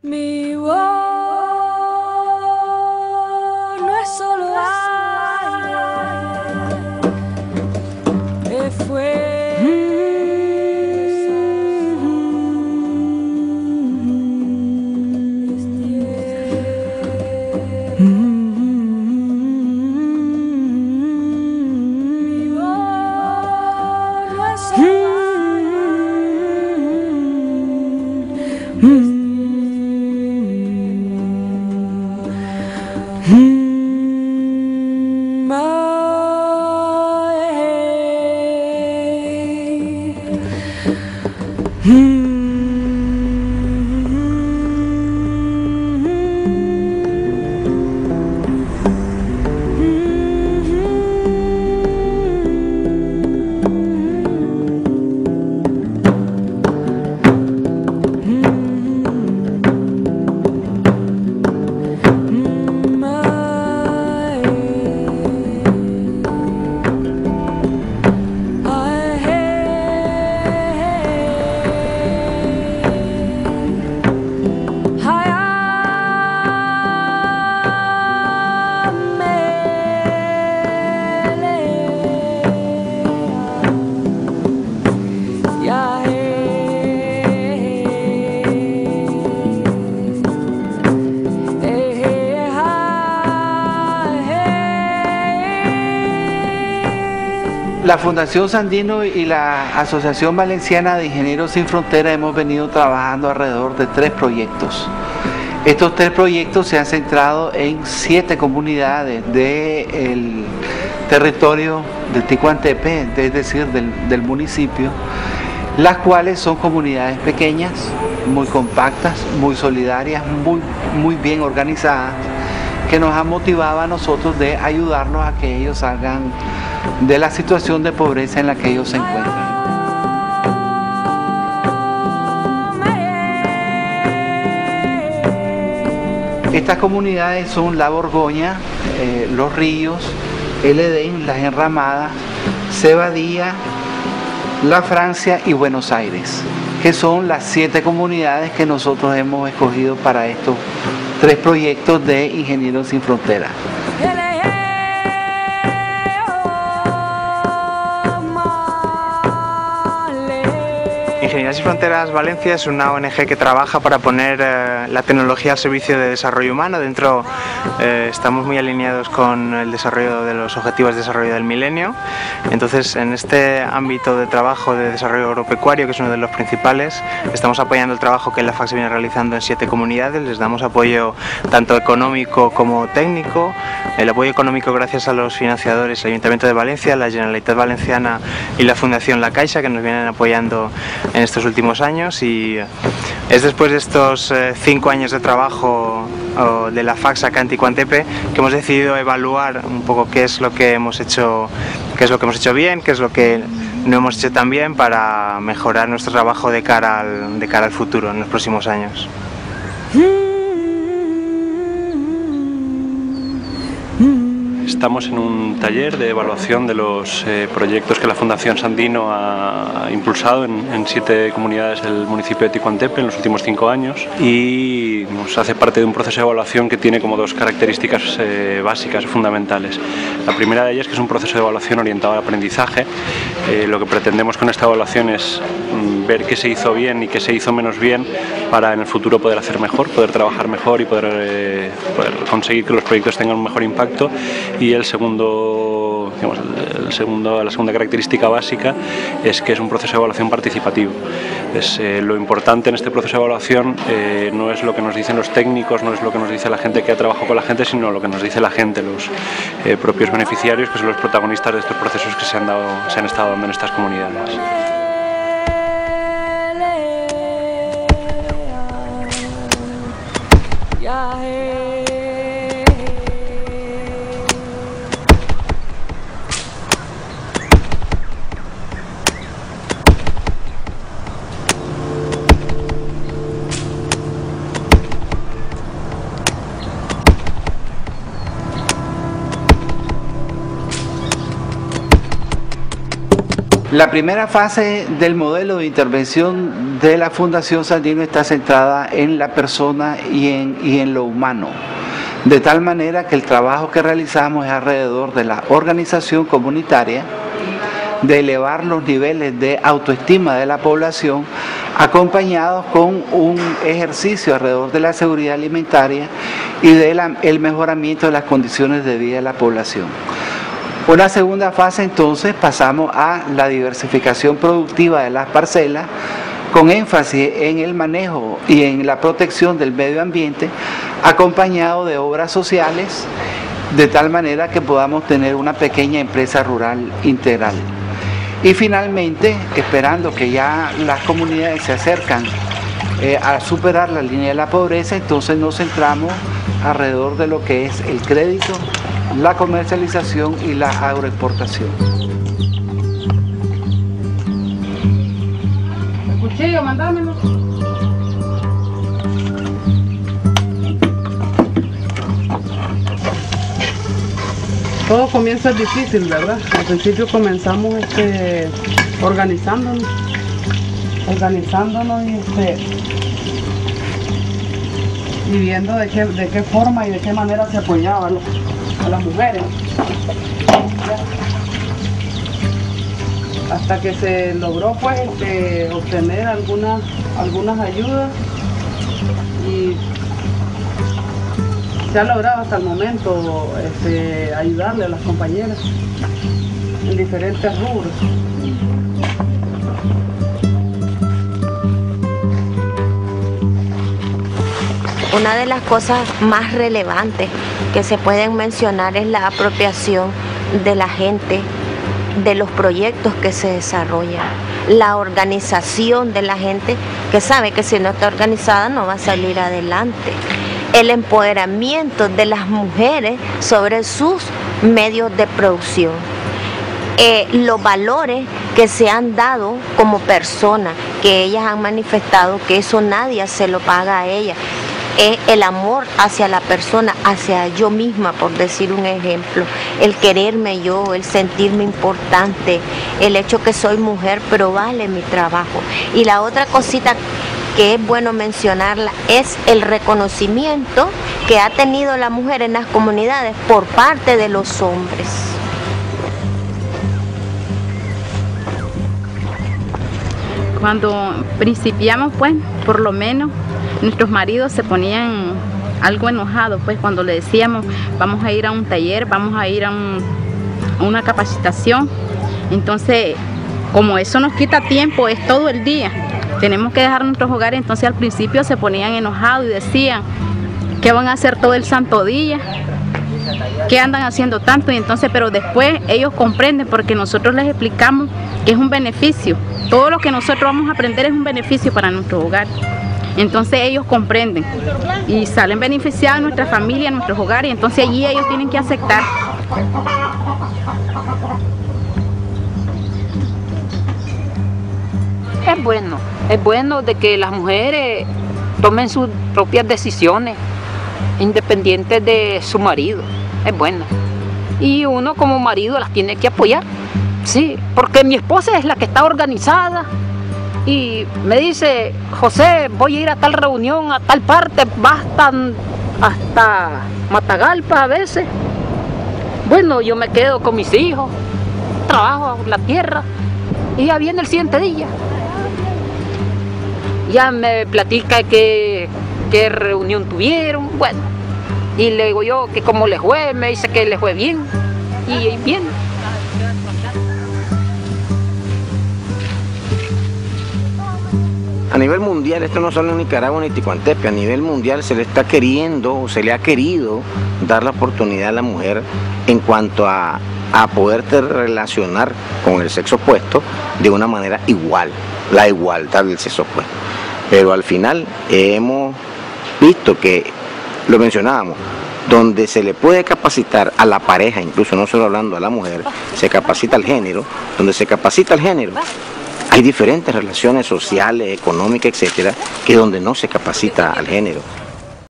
Mi voz no es solo aire, es fuerza. La Fundación Sandino y la Asociación Valenciana de Ingenieros Sin Fronteras hemos venido trabajando alrededor de 3 proyectos. Estos 3 proyectos se han centrado en 7 comunidades del territorio de Ticuantepe, es decir, del municipio, las cuales son comunidades pequeñas, muy compactas, muy solidarias, muy bien organizadas, que nos han motivado a nosotros de ayudarlos a que ellos salgan de la situación de pobreza en la que ellos se encuentran. Estas comunidades son La Borgoña, Los Ríos, El Edén, Las Enramadas, Cebadía, La Francia y Buenos Aires, que son las 7 comunidades que nosotros hemos escogido para estos 3 proyectos de Ingenieros Sin Fronteras. Ingeniería Sin Fronteras Valencia es una ONG que trabaja para poner la tecnología al servicio de desarrollo humano. Dentro estamos muy alineados con el desarrollo de los Objetivos de Desarrollo del Milenio. Entonces, en este ámbito de trabajo de desarrollo agropecuario, que es uno de los principales, estamos apoyando el trabajo que la FACS viene realizando en 7 comunidades. Les damos apoyo tanto económico como técnico. El apoyo económico gracias a los financiadores, el Ayuntamiento de Valencia, la Generalitat Valenciana y la Fundación La Caixa, que nos vienen apoyando en estos últimos años, y es después de estos 5 años de trabajo de la FACS acá en Ticuantepe que hemos decidido evaluar un poco qué es lo que hemos hecho bien, qué es lo que no hemos hecho tan bien, para mejorar nuestro trabajo de cara al futuro en los próximos años. Estamos en un taller de evaluación de los proyectos que la Fundación Sandino ha impulsado en 7 comunidades del municipio de Ticuantepe en los últimos 5 años, y nos hace parte de un proceso de evaluación que tiene como 2 características básicas, fundamentales. La primera de ellas, que es un proceso de evaluación orientado al aprendizaje. Lo que pretendemos con esta evaluación es ver qué se hizo bien y qué se hizo menos bien, para en el futuro poder hacer mejor, poder trabajar mejor y poder conseguir que los proyectos tengan un mejor impacto. Y la segunda característica básica es que es un proceso de evaluación participativo. Lo importante en este proceso de evaluación no es lo que nos dicen los técnicos, no es lo que nos dice la gente que ha trabajado con la gente, sino lo que nos dice la gente, los propios beneficiarios, que son los protagonistas de estos procesos que se han estado dando en estas comunidades. La primera fase del modelo de intervención de la Fundación Sandino está centrada en la persona y en lo humano, de tal manera que el trabajo que realizamos es alrededor de la organización comunitaria, de elevar los niveles de autoestima de la población, acompañados con un ejercicio alrededor de la seguridad alimentaria y del mejoramiento de las condiciones de vida de la población. Una segunda fase, entonces, pasamos a la diversificación productiva de las parcelas, con énfasis en el manejo y en la protección del medio ambiente, acompañado de obras sociales, de tal manera que podamos tener una pequeña empresa rural integral. Y finalmente, esperando que ya las comunidades se acercan a superar la línea de la pobreza, entonces nos centramos alrededor de lo que es el crédito, la comercialización y la agroexportación. El cuchillo, mandámelo. Todo comienza difícil, ¿verdad? Al principio comenzamos organizándonos y viendo de qué forma y de qué manera se apoyaba a las mujeres. Hasta que se logró pues obtener algunas ayudas y se ha logrado hasta el momento ayudarle a las compañeras en diferentes rubros. Una de las cosas más relevantes que se pueden mencionar es la apropiación de la gente, de los proyectos que se desarrollan, la organización de la gente que sabe que si no está organizada no va a salir adelante, el empoderamiento de las mujeres sobre sus medios de producción, los valores que se han dado como personas, que ellas han manifestado que eso nadie se lo paga a ellas. El amor hacia la persona, hacia yo misma, por decir un ejemplo, el quererme yo, el sentirme importante, el hecho que soy mujer pero vale mi trabajo. Y la otra cosita que es bueno mencionarla es el reconocimiento que ha tenido la mujer en las comunidades por parte de los hombres. Cuando principiamos, pues, por lo menos, nuestros maridos se ponían algo enojados, pues, cuando le decíamos, vamos a ir a un taller, vamos a ir a una capacitación. Entonces, como eso nos quita tiempo, es todo el día, tenemos que dejar nuestros hogares, entonces al principio se ponían enojados y decían, ¿qué van a hacer todo el santo día? ¿Qué andan haciendo tanto? Y entonces, pero después ellos comprenden porque nosotros les explicamos que es un beneficio. Todo lo que nosotros vamos a aprender es un beneficio para nuestro hogar. Entonces ellos comprenden y salen beneficiados nuestra familia, nuestros hogares, y entonces allí ellos tienen que aceptar. Es bueno de que las mujeres tomen sus propias decisiones, independientes de su marido, es bueno. Y uno como marido las tiene que apoyar, sí, porque mi esposa es la que está organizada y me dice, José, voy a ir a tal reunión, a tal parte, bastan hasta Matagalpa a veces. Bueno, yo me quedo con mis hijos, trabajo la tierra y ya viene el siguiente día. Ya me platica qué reunión tuvieron, bueno, y le digo yo que cómo les fue, me dice que les fue bien, y bien. A nivel mundial, esto no solo en Nicaragua ni Ticuantepe, a nivel mundial se le está queriendo, o se le ha querido dar la oportunidad a la mujer en cuanto a poderte relacionar con el sexo opuesto de una manera igual, la igualdad del sexo opuesto. Pero al final hemos visto que, lo mencionábamos, donde se le puede capacitar a la pareja, incluso no solo hablando a la mujer, se capacita al género, donde se capacita al género, hay diferentes relaciones sociales, económicas, etcétera, que donde no se capacita al género.